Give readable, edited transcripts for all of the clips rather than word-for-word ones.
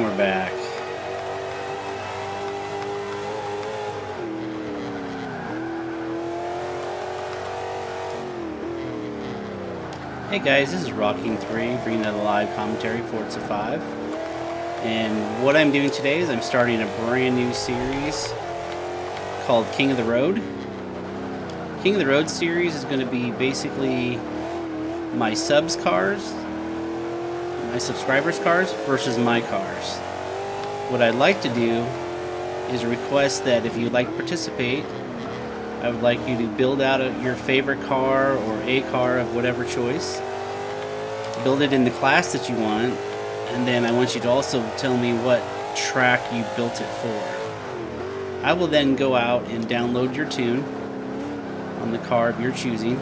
we're back. Hey guys, this is Rocking3 bringing out a live commentary for Forza 5. And what I'm doing today is I'm starting a brand new series called King of the Road. King of the Road series is going to be basically my subs cars, my subscribers' cars versus my cars. What I'd like to do is request that if you'd like to participate, I would like you to build out your favorite car or a car of whatever choice. Build it in the class that you want, and then I want you to also tell me what track you built it for. I will then go out and download your tune on the car of your choosing,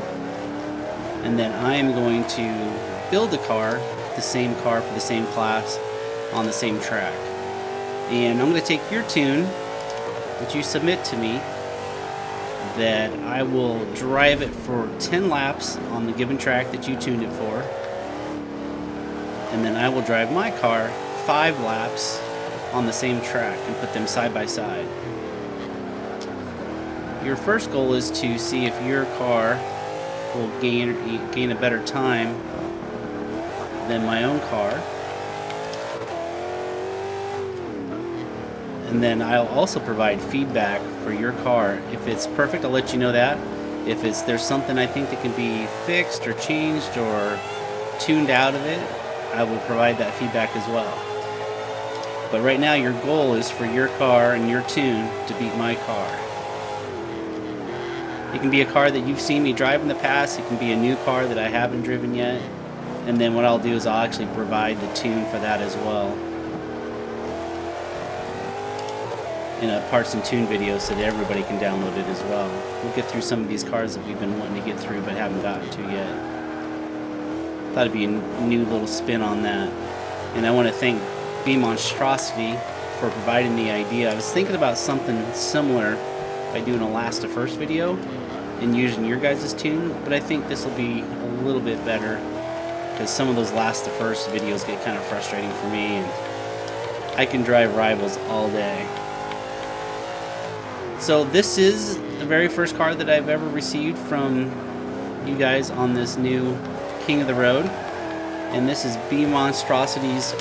and then I am going to build a car, the same car for the same class on the same track. And I'm going to take your tune that you submit to me, that I will drive it for 10 laps on the given track that you tuned it for, and then I will drive my car 5 laps on the same track and put them side by side. Your first goal is to see if your car will gain a better time than my own car. And then I'll also provide feedback for your car. If it's perfect, I'll let you know that. If there's something I think that can be fixed or changed or tuned out of it, I will provide that feedback as well. But right now your goal is for your car and your tune to beat my car. It can be a car that you've seen me drive in the past. It can be a new car that I haven't driven yet. And then what I'll do is I'll actually provide the tune for that as well in a parts and tune video so that everybody can download it as well. We'll get through some of these cars that we've been wanting to get through but haven't gotten to yet. Thought it'd be a new little spin on that. And I want to thank B Monstrosity for providing the idea. I was thinking about something similar by doing a last to first video and using your guys' tune, but I think this will be a little bit better because some of those last to first videos get kind of frustrating for me, and I can drive rivals all day. So this is the very first car that I've ever received from you guys on this new King of the Road, and this is B Monstrosity's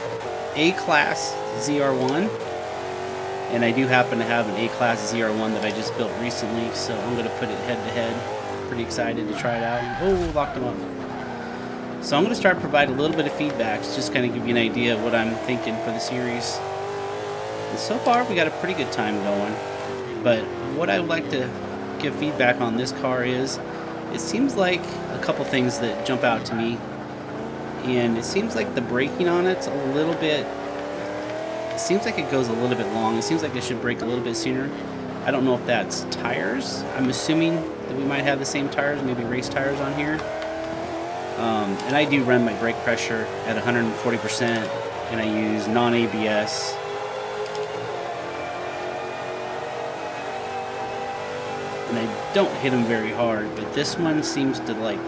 A-Class ZR1. And I do happen to have an A-Class ZR1 that I just built recently, so I'm going to put it head-to-head. Pretty excited to try it out. Oh, locked them up. So I'm going to start providing a little bit of feedback, just kind of give you an idea of what I'm thinking for the series. And so far, we got a pretty good time going. But what I would like to give feedback on this car is, it seems like a couple things that jump out to me. And it seems like the braking on it's a little bit... It seems like it goes a little bit long. It seems like it should brake a little bit sooner. I don't know if that's tires. I'm assuming that we might have the same tires, maybe race tires on here. And I do run my brake pressure at 140%, and I use non-ABS. And I don't hit them very hard, but this one seems to like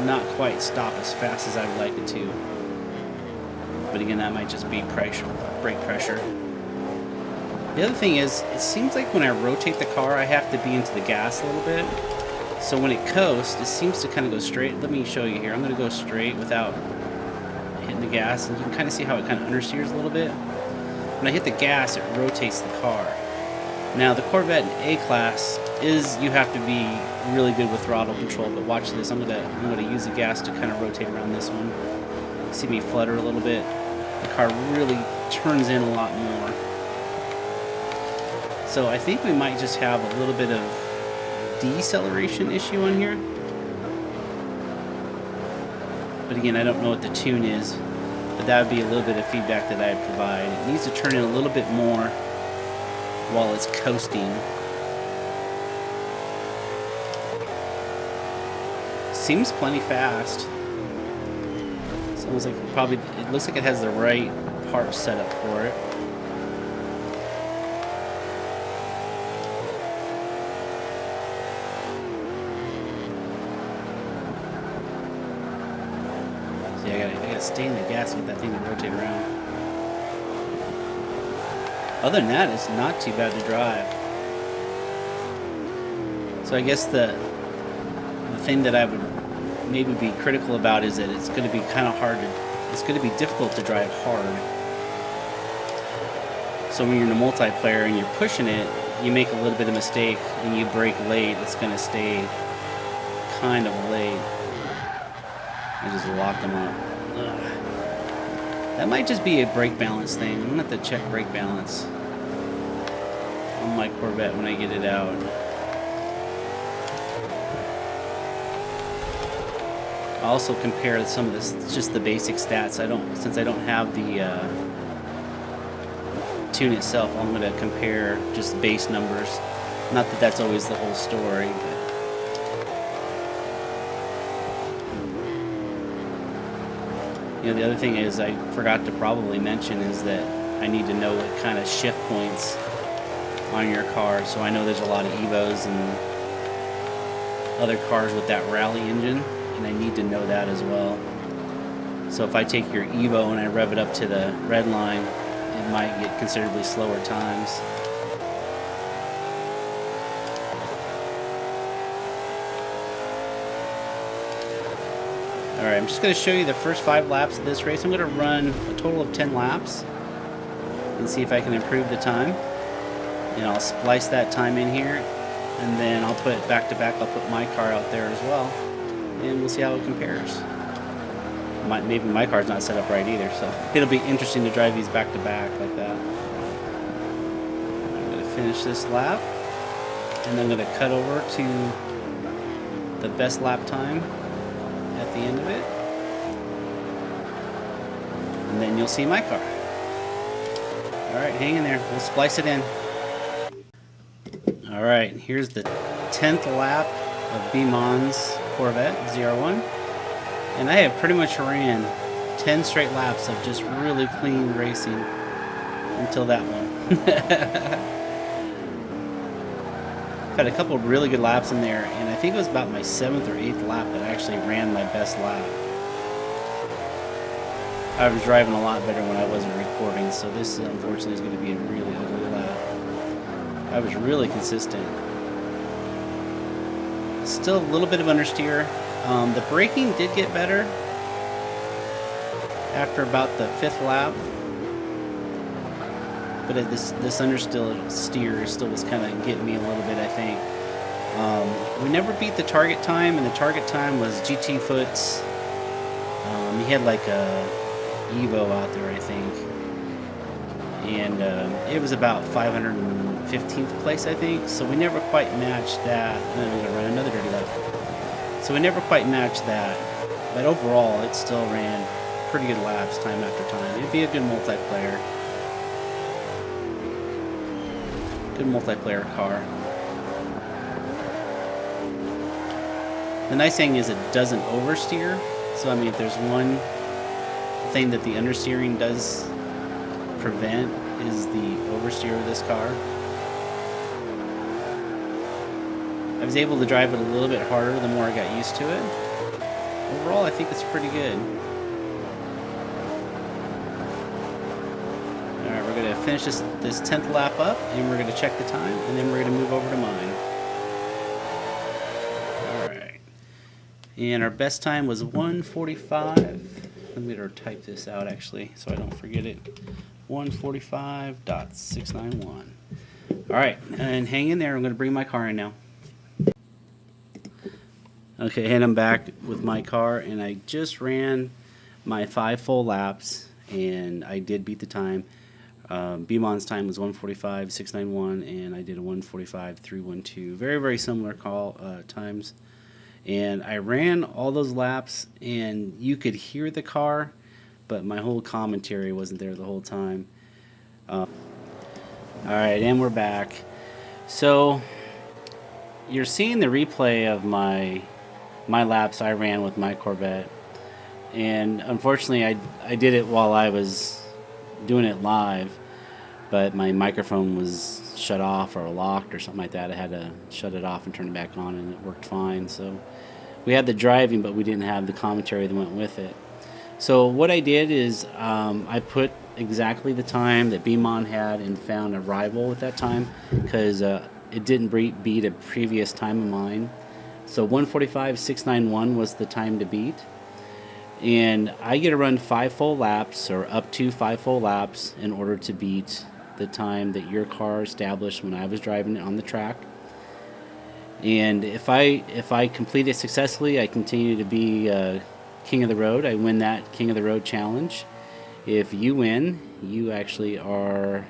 not quite stop as fast as I would like it to. But again, that might just be brake pressure. The other thing is, it seems like when I rotate the car, I have to be into the gas a little bit. So when it coasts, it seems to kind of go straight. Let me show you here. I'm going to go straight without hitting the gas, and you can kind of see how it kind of understeers a little bit. When I hit the gas, it rotates the car. Now, the Corvette A-Class is, you have to be really good with throttle control, but watch this. I'm gonna use the gas to kind of rotate around this one. See me flutter a little bit. The car really turns in a lot more. So I think we might just have a little bit of deceleration issue on here. But again, I don't know what the tune is, but that would be a little bit of feedback that I'd provide. It needs to turn in a little bit more while it's coasting. Seems plenty fast. Sounds like it looks like it has the right part set up for it. See, I gotta stay in the gas and get that thing to rotate around. Other than that, it's not too bad to drive. So I guess the thing that I would maybe be critical about is that it's going to be kind of hard to, it's going to be difficult to drive hard. So when you're in a multiplayer and you're pushing it, you make a little bit of mistake and you brake late, it's going to stay kind of late. I just locked them up. Ugh. That might just be a brake balance thing. I'm going to have to check brake balance on my Corvette when I get it out. I'll also compare some of this, just the basic stats. Since I don't have the tune itself, I'm going to compare just base numbers. Not that that's always the whole story, but you know, the other thing is I forgot to probably mention is that I need to know what kind of shift points on your car. So I know there's a lot of Evos and other cars with that rally engine, and I need to know that as well. So if I take your Evo and I rev it up to the red line, it might get considerably slower times. Alright, I'm just going to show you the first 5 laps of this race. I'm going to run a total of 10 laps and see if I can improve the time. And I'll splice that time in here, and then I'll put it back to back. I'll put my car out there as well, and we'll see how it compares. Maybe my car's not set up right either, so it'll be interesting to drive these back to back like that. I'm going to finish this lap, and I'm going to cut over to the best lap time at the end of it, and then you'll see my car. Alright, hang in there. We'll splice it in. Alright, here's the 10th lap of B Mon's Corvette ZR1. And I have pretty much ran 10 straight laps of just really clean racing until that one. I've had a couple of really good laps in there, and I think it was about my 7th or 8th lap that I actually ran my best lap. I was driving a lot better when I wasn't recording, so this unfortunately is going to be a really ugly lap. I was really consistent. Still a little bit of understeer. The braking did get better after about the 5th lap, but this understeer still was kind of getting me a little bit, I think. We never beat the target time, and the target time was GT Foot's. He had like a Evo out there, I think, and it was about 515th place, I think, so we never quite matched that. And then I'm going to run another dirty lap. So we never quite matched that, but overall it still ran pretty good laps time after time. It'd be a good multiplayer. Good multiplayer car. The nice thing is it doesn't oversteer. So I mean, if there's one thing that the understeering does prevent is the oversteer of this car. I was able to drive it a little bit harder the more I got used to it. Overall, I think it's pretty good. Alright, we're going to finish this 10th lap up, and we're going to check the time, and then we're going to move over to mine. Alright. And our best time was 1:45. Let me type this out, actually, so I don't forget it. 1:45.691. Alright, and hang in there. I'm going to bring my car in now. Okay, and I'm back with my car, and I just ran my 5 full laps, and I did beat the time. B Mon's time was 1:45.691, and I did a 1:45.312. Very, very similar times. And I ran all those laps, and you could hear the car, but my whole commentary wasn't there the whole time. All right, and we're back. So you're seeing the replay of my laps I ran with my Corvette, and unfortunately I did it while I was doing it live, but my microphone was shut off or locked or something like that. I had to shut it off and turn it back on, and it worked fine. So we had the driving, but we didn't have the commentary that went with it. So what I did is I put exactly the time that BMON had and found a rival at that time, because it didn't beat a previous time of mine. So 1:45.691 was the time to beat. And I get to run 5 full laps, or up to 5 full laps, in order to beat the time that your car established when I was driving it on the track. And if I complete it successfully, I continue to be King of the Road. I win that King of the Road challenge. If you win, you actually are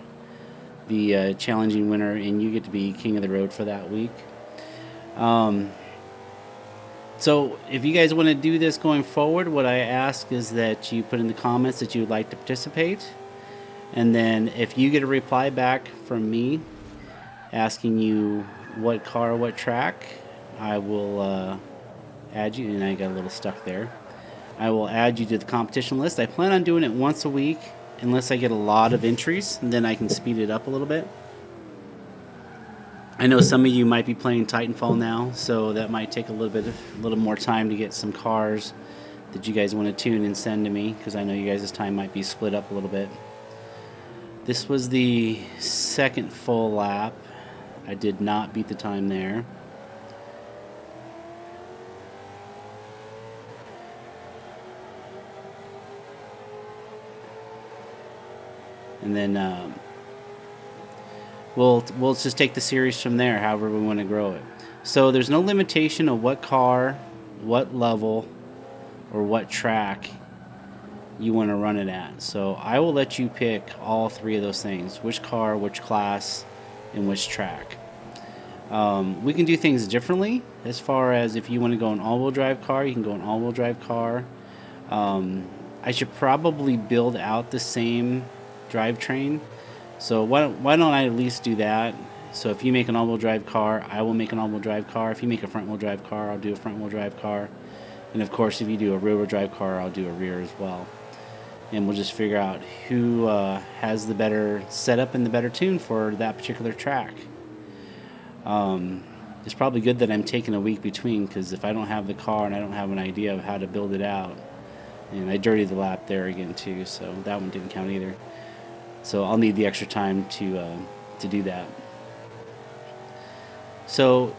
the challenging winner, and you get to be King of the Road for that week. So if you guys want to do this going forward, what I ask is that you put in the comments that you would like to participate. And then if you get a reply back from me asking you what car, what track, I will add you. And I got a little stuck there. I will add you to the competition list. I plan on doing it once a week unless I get a lot of entries, and then I can speed it up a little bit. I know some of you might be playing Titanfall now, so that might take a little more time to get some cars that you guys want to tune and send to me, because I know you guys' time might be split up a little bit. This was the second full lap. I did not beat the time there. And then we'll just take the series from there, however we want to grow it. So there's no limitation of what car, what level, or what track you want to run it at. So I will let you pick all 3 of those things: which car, which class, and which track. We can do things differently. As far as if you want to go an all-wheel drive car, you can go an all-wheel drive car. I should probably build out the same drivetrain. So why don't I at least do that? So if you make an all-wheel drive car, I will make an all-wheel drive car. If you make a front-wheel drive car, I'll do a front-wheel drive car. And of course, if you do a rear-wheel drive car, I'll do a rear as well. And we'll just figure out who has the better setup and the better tune for that particular track. It's probably good that I'm taking a week between, because if I don't have the car and I don't have an idea of how to build it out, and I dirtied the lap there again too, so that one didn't count either. So I'll need the extra time to do that. So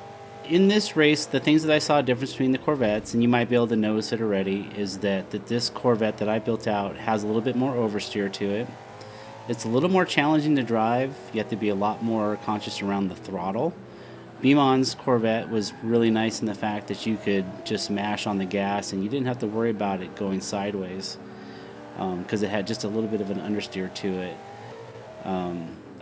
in this race, the things that I saw a difference between the Corvettes, and you might be able to notice it already, is that this Corvette that I built out has a little bit more oversteer to it. It's a little more challenging to drive. You have to be a lot more conscious around the throttle. BMON's Corvette was really nice in the fact that you could just mash on the gas and you didn't have to worry about it going sideways, because it had just a little bit of an understeer to it.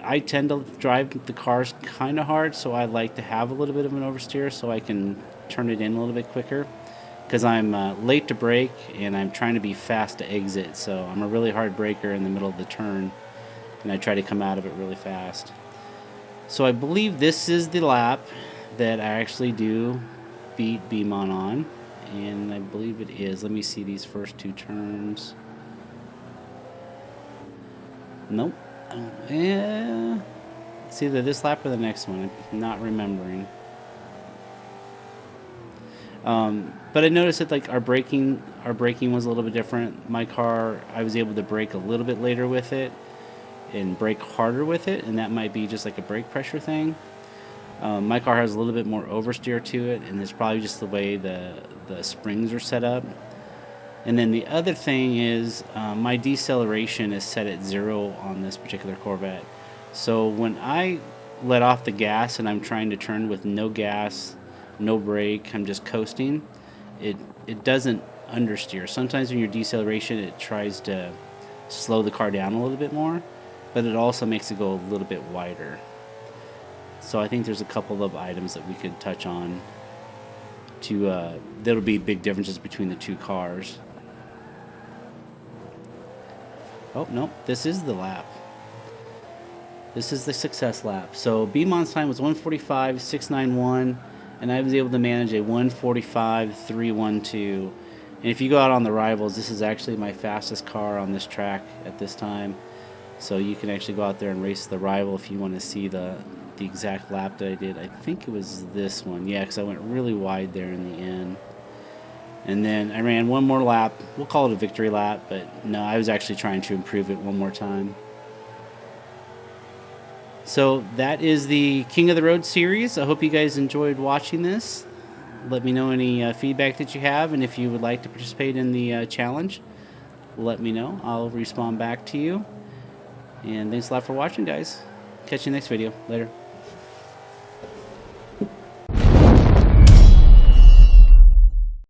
I tend to drive the cars kind of hard, so I like to have a little bit of an oversteer so I can turn it in a little bit quicker, because I'm late to brake and I'm trying to be fast to exit. So I'm a really hard braker in the middle of the turn, and I try to come out of it really fast. So I believe this is the lap that I actually do beat BMON on, and I believe it is. Let me see these first 2 turns. Nope. Yeah, it's either this lap or the next one. I'm not remembering. But I noticed that like our braking was a little bit different. My car, I was able to brake a little bit later with it and brake harder with it, and that might be just like a brake pressure thing. My car has a little bit more oversteer to it, and it's probably just the way the springs are set up. And then the other thing is my deceleration is set at 0 on this particular Corvette. So when I let off the gas and I'm trying to turn with no gas, no brake, I'm just coasting, it doesn't understeer. Sometimes when your deceleration, it tries to slow the car down a little bit more, but it also makes it go a little bit wider. So I think there's a couple of items that we could touch on that'll be big differences between the 2 cars. Oh, no, this is the lap. This is the success lap. So BMON's time was 1:45.691, and I was able to manage a 1:45.312. And if you go out on the rivals, this is actually my fastest car on this track at this time. So you can actually go out there and race the rival if you want to see the exact lap that I did. I think it was this one. Yeah, because I went really wide there in the end. And then I ran one more lap. We'll call it a victory lap, but no, I was actually trying to improve it one more time. So that is the King of the Road series. I hope you guys enjoyed watching this. Let me know any feedback that you have, and if you would like to participate in the challenge, let me know. I'll respond back to you. And thanks a lot for watching, guys. Catch you next video. Later.